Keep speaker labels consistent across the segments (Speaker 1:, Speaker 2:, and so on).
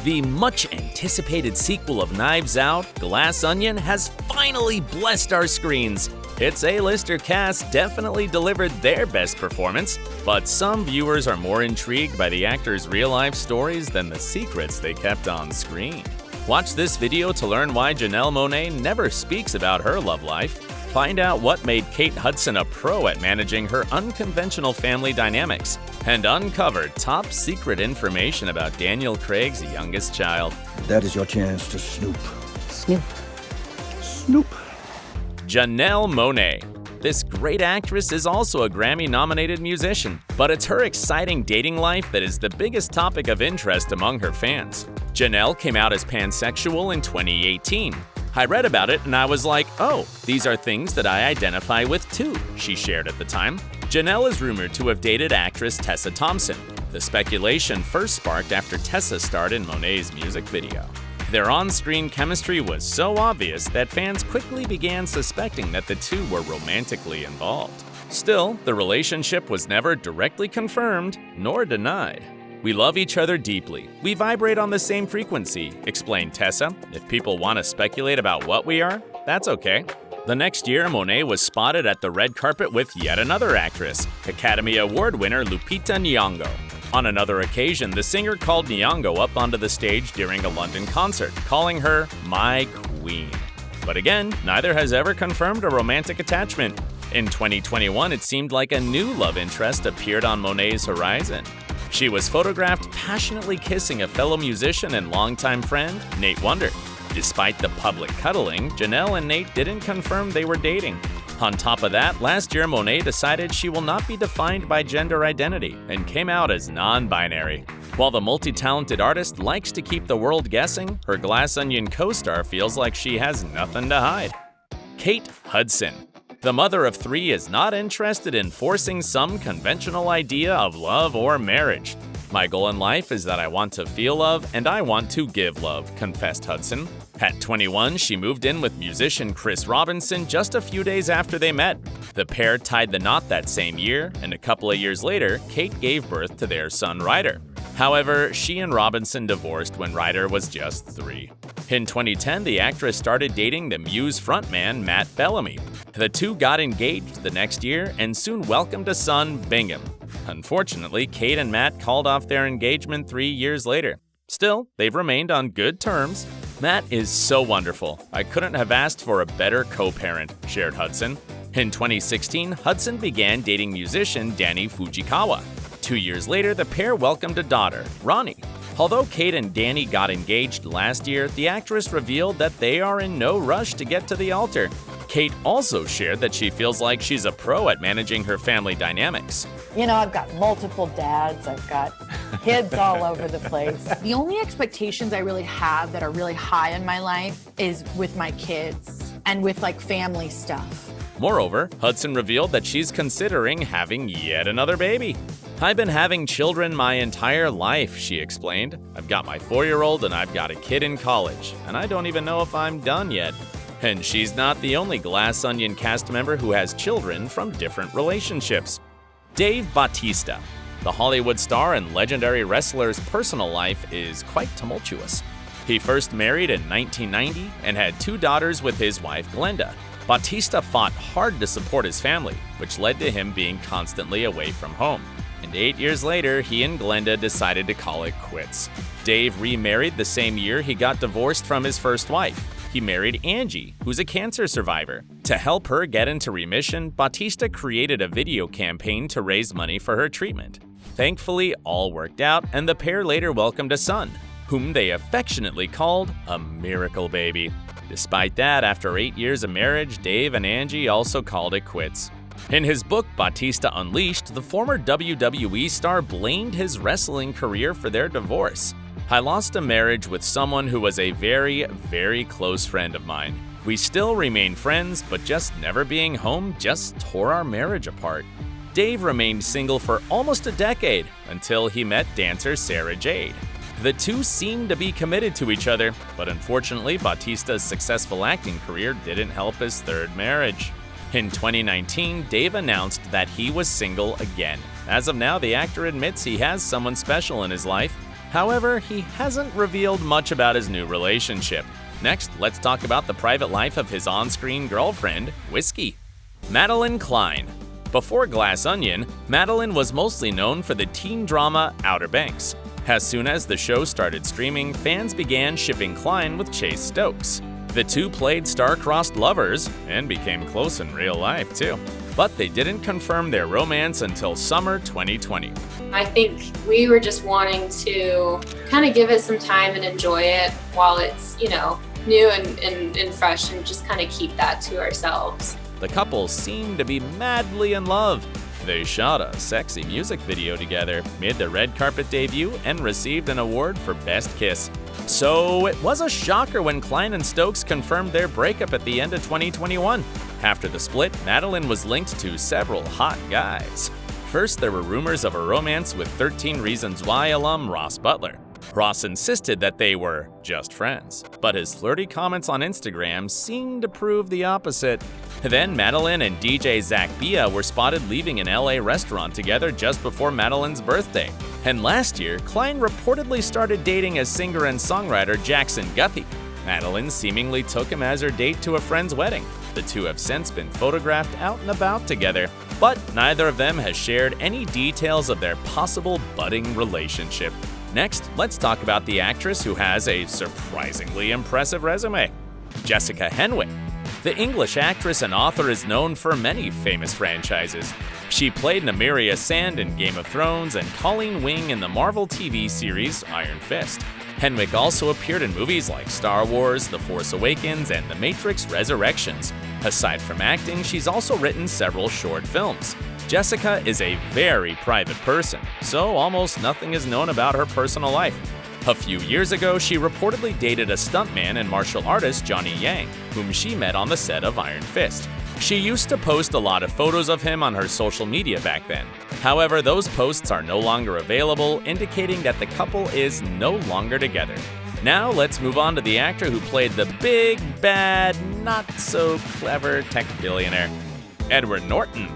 Speaker 1: The much-anticipated sequel of Knives Out, Glass Onion, has finally blessed our screens. Its A-lister cast definitely delivered their best performance, but some viewers are more intrigued by the actors' real-life stories than the secrets they kept on screen. Watch this video to learn why Janelle Monaé never speaks about her love life. Find out what made Kate Hudson a pro at managing her unconventional family dynamics, and uncover top-secret information about Daniel Craig's youngest child.
Speaker 2: That is your chance to snoop.
Speaker 3: Snoop.
Speaker 2: Snoop.
Speaker 1: Janelle Monaé. This great actress is also a Grammy-nominated musician, but it's her exciting dating life that is the biggest topic of interest among her fans. Janelle came out as pansexual in 2018. I read about it and I was like, oh, these are things that I identify with too, she shared at the time. Janelle is rumored to have dated actress Tessa Thompson. The speculation first sparked after Tessa starred in Monaé's music video. Their on-screen chemistry was so obvious that fans quickly began suspecting that the two were romantically involved. Still, the relationship was never directly confirmed nor denied. "We love each other deeply. We vibrate on the same frequency," explained Tessa. "If people want to speculate about what we are, that's okay." The next year, Monaé was spotted at the red carpet with yet another actress, Academy Award winner Lupita Nyong'o. On another occasion, the singer called Nyong'o up onto the stage during a London concert, calling her "my queen." But again, neither has ever confirmed a romantic attachment. In 2021, it seemed like a new love interest appeared on Monaé's horizon. She was photographed passionately kissing a fellow musician and longtime friend, Nate Wonder. Despite the public cuddling, Janelle and Nate didn't confirm they were dating. On top of that, last year Monaé decided she will not be defined by gender identity and came out as non-binary. While the multi-talented artist likes to keep the world guessing, her Glass Onion co-star feels like she has nothing to hide. Kate Hudson. The mother of three is not interested in forcing some conventional idea of love or marriage. "My goal in life is that I want to feel love and I want to give love," confessed Hudson. At 21, she moved in with musician Chris Robinson just a few days after they met. The pair tied the knot that same year, and a couple of years later, Kate gave birth to their son Ryder. However, she and Robinson divorced when Ryder was just 3. In 2010, the actress started dating the Muse frontman Matt Bellamy. The two got engaged the next year and soon welcomed a son, Bingham. Unfortunately, Kate and Matt called off their engagement 3 years later. Still, they've remained on good terms. "Matt is so wonderful. I couldn't have asked for a better co-parent," shared Hudson. In 2016, Hudson began dating musician Danny Fujikawa. 2 years later, the pair welcomed a daughter, Ronnie. Although Kate and Danny got engaged last year, the actress revealed that they are in no rush to get to the altar. Kate also shared that she feels like she's a pro at managing her family dynamics.
Speaker 3: You know, I've got multiple dads, I've got kids all over the place.
Speaker 4: The only expectations I really have that are really high in my life is with my kids and with like family stuff.
Speaker 1: Moreover, Hudson revealed that she's considering having yet another baby. "I've been having children my entire life," she explained. "I've got my 4-year-old and I've got a kid in college, and I don't even know if I'm done yet." And she's not the only Glass Onion cast member who has children from different relationships. Dave Bautista. The Hollywood star and legendary wrestler's personal life is quite tumultuous. He first married in 1990 and had 2 daughters with his wife Glenda. Bautista fought hard to support his family, which led to him being constantly away from home. And 8 years later, he and Glenda decided to call it quits. Dave remarried the same year he got divorced from his first wife. He married Angie, who's a cancer survivor. To help her get into remission, Bautista created a video campaign to raise money for her treatment. Thankfully, all worked out, and the pair later welcomed a son, whom they affectionately called a miracle baby. Despite that, after 8 years of marriage, Dave and Angie also called it quits. In his book, Bautista Unleashed, the former WWE star blamed his wrestling career for their divorce. "I lost a marriage with someone who was a very, very close friend of mine. We still remain friends, but just never being home just tore our marriage apart." Dave remained single for almost a decade until he met dancer Sarah Jade. The two seemed to be committed to each other, but unfortunately, Bautista's successful acting career didn't help his third marriage. In 2019, Dave announced that he was single again. As of now, the actor admits he has someone special in his life, However, he hasn't revealed much about his new relationship. Next, let's talk about the private life of his on-screen girlfriend, Whiskey. Madelyn Cline. Before Glass Onion, Madelyn was mostly known for the teen drama Outer Banks. As soon as the show started streaming, fans began shipping Cline with Chase Stokes. The two played star-crossed lovers and became close in real life, too. But they didn't confirm their romance until summer 2020.
Speaker 5: I think we were just wanting to kind of give it some time and enjoy it while it's, new and fresh, and just kind of keep that to ourselves.
Speaker 1: The couple seemed to be madly in love. They shot a sexy music video together, made their red carpet debut, and received an award for Best Kiss. So it was a shocker when Cline and Stokes confirmed their breakup at the end of 2021. After the split, Madelyn was linked to several hot guys. First, there were rumors of a romance with 13 Reasons Why alum Ross Butler. Ross insisted that they were just friends, but his flirty comments on Instagram seemed to prove the opposite. Then Madelyn and DJ Zach Bia were spotted leaving an LA restaurant together just before Madelyn's birthday. And last year, Cline reportedly started dating as singer and songwriter Jackson Guthrie. Madelyn seemingly took him as her date to a friend's wedding. The two have since been photographed out and about together, but neither of them has shared any details of their possible budding relationship. Next, let's talk about the actress who has a surprisingly impressive resume, Jessica Henwick. The English actress and author is known for many famous franchises. She played Nymeria Sand in Game of Thrones and Colleen Wing in the Marvel TV series Iron Fist. Henwick also appeared in movies like Star Wars, The Force Awakens, and The Matrix Resurrections. Aside from acting, she's also written several short films. Jessica is a very private person, so almost nothing is known about her personal life. A few years ago, she reportedly dated a stuntman and martial artist Johnny Yang, whom she met on the set of Iron Fist. She used to post a lot of photos of him on her social media back then. However, those posts are no longer available, indicating that the couple is no longer together. Now let's move on to the actor who played the big, bad, not-so-clever tech billionaire, Edward Norton.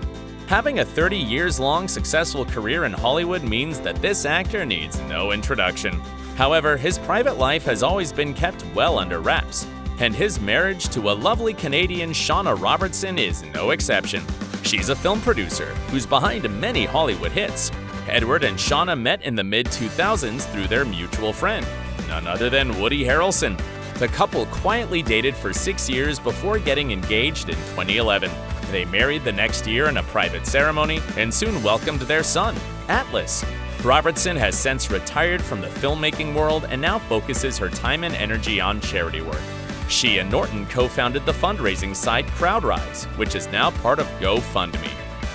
Speaker 1: Having a 30 years long successful career in Hollywood means that this actor needs no introduction. However, his private life has always been kept well under wraps, and his marriage to a lovely Canadian Shauna Robertson is no exception. She's a film producer who's behind many Hollywood hits. Edward and Shauna met in the mid-2000s through their mutual friend, none other than Woody Harrelson. The couple quietly dated for 6 years before getting engaged in 2011. They married the next year in a private ceremony and soon welcomed their son, Atlas. Robertson has since retired from the filmmaking world and now focuses her time and energy on charity work. She and Norton co-founded the fundraising site CrowdRise, which is now part of GoFundMe.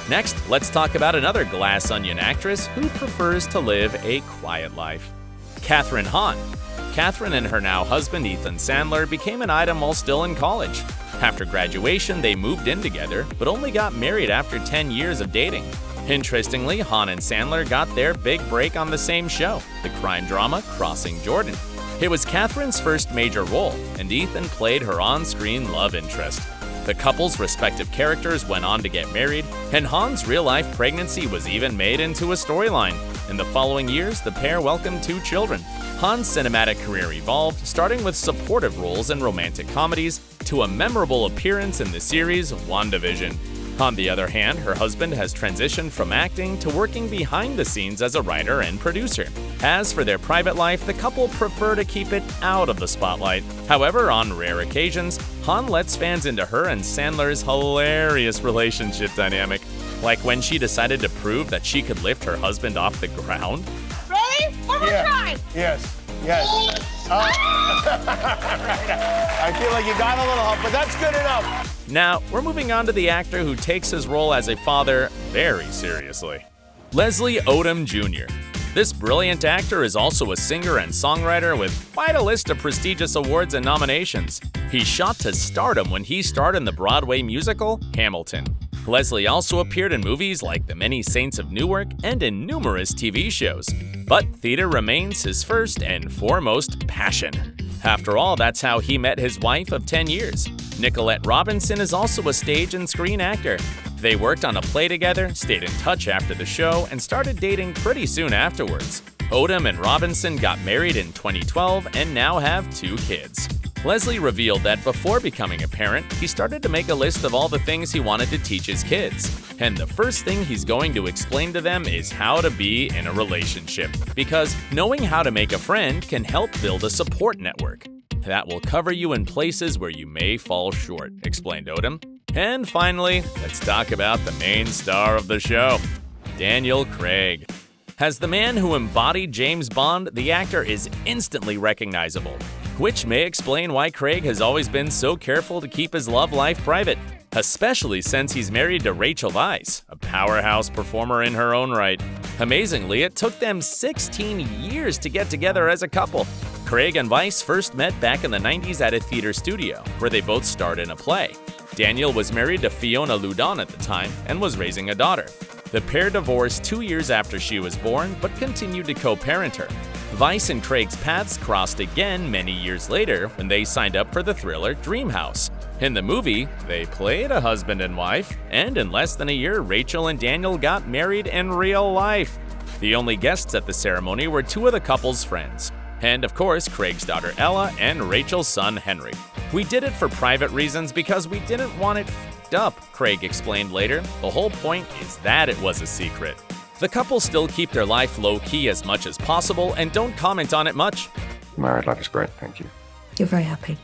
Speaker 1: Next, let's talk about another Glass Onion actress who prefers to live a quiet life, Kathryn Hahn. Kathryn and her now husband Ethan Sandler became an item while still in college. After graduation, they moved in together, but only got married after 10 years of dating. Interestingly, Hahn and Sandler got their big break on the same show, the crime drama Crossing Jordan. It was Kathryn's first major role, and Ethan played her on-screen love interest. The couple's respective characters went on to get married, and Hahn's real-life pregnancy was even made into a storyline. In the following years, the pair welcomed 2 children. Hahn's cinematic career evolved, starting with supportive roles in romantic comedies to a memorable appearance in the series WandaVision. On the other hand, her husband has transitioned from acting to working behind the scenes as a writer and producer. As for their private life, the couple prefer to keep it out of the spotlight. However, on rare occasions, Hahn lets fans into her and Sandler's hilarious relationship dynamic. Like when she decided to prove that she could lift her husband off the ground.
Speaker 6: Ready? One more time.
Speaker 2: Yes. I feel like you got a little help, but that's good enough.
Speaker 1: Now, we're moving on to the actor who takes his role as a father very seriously, Leslie Odom Jr. This brilliant actor is also a singer and songwriter with quite a list of prestigious awards and nominations. He shot to stardom when he starred in the Broadway musical Hamilton. Leslie also appeared in movies like The Many Saints of Newark and in numerous TV shows. But theater remains his first and foremost passion. After all, that's how he met his wife of 10 years. Nicolette Robinson is also a stage and screen actor. They worked on a play together, stayed in touch after the show, and started dating pretty soon afterwards. Odom and Robinson got married in 2012 and now have 2 kids. Leslie revealed that before becoming a parent, he started to make a list of all the things he wanted to teach his kids. And the first thing he's going to explain to them is how to be in a relationship. Because knowing how to make a friend can help build a support network that will cover you in places where you may fall short, explained Odom. And finally, let's talk about the main star of the show, Daniel Craig. As the man who embodied James Bond, the actor is instantly recognizable, which may explain why Craig has always been so careful to keep his love life private, especially since he's married to Rachel Weisz, a powerhouse performer in her own right. Amazingly, it took them 16 years to get together as a couple. Craig and Weisz first met back in the 90s at a theater studio, where they both starred in a play. Daniel was married to Fiona Loudon at the time and was raising a daughter. The pair divorced 2 years after she was born, but continued to co-parent her. Weisz and Craig's paths crossed again many years later when they signed up for the thriller Dream House. In the movie, they played a husband and wife, and in less than a year, Rachel and Daniel got married in real life. The only guests at the ceremony were 2 of the couple's friends, and of course, Craig's daughter Ella and Rachel's son Henry. "We did it for private reasons because we didn't want it f***ed up," Craig explained later. "The whole point is that it was a secret." The couple still keep their life low-key as much as possible and don't comment on it much.
Speaker 7: Married life is great, thank you.
Speaker 3: You're very happy.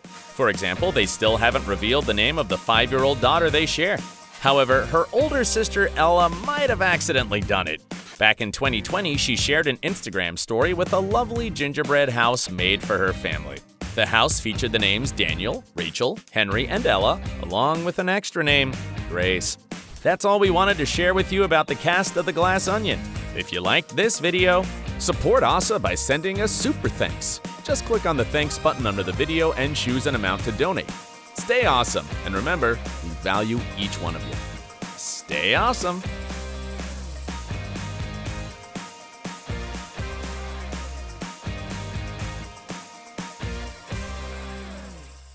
Speaker 1: For example, they still haven't revealed the name of the 5-year-old daughter they share. However, her older sister Ella might have accidentally done it. Back in 2020, she shared an Instagram story with a lovely gingerbread house made for her family. The house featured the names Daniel, Rachel, Henry, and Ella, along with an extra name, Grace. That's all we wanted to share with you about the cast of The Glass Onion. If you liked this video, support OSSA by sending a super thanks. Just click on the thanks button under the video and choose an amount to donate. Stay awesome, and remember, we value each one of you. Stay awesome.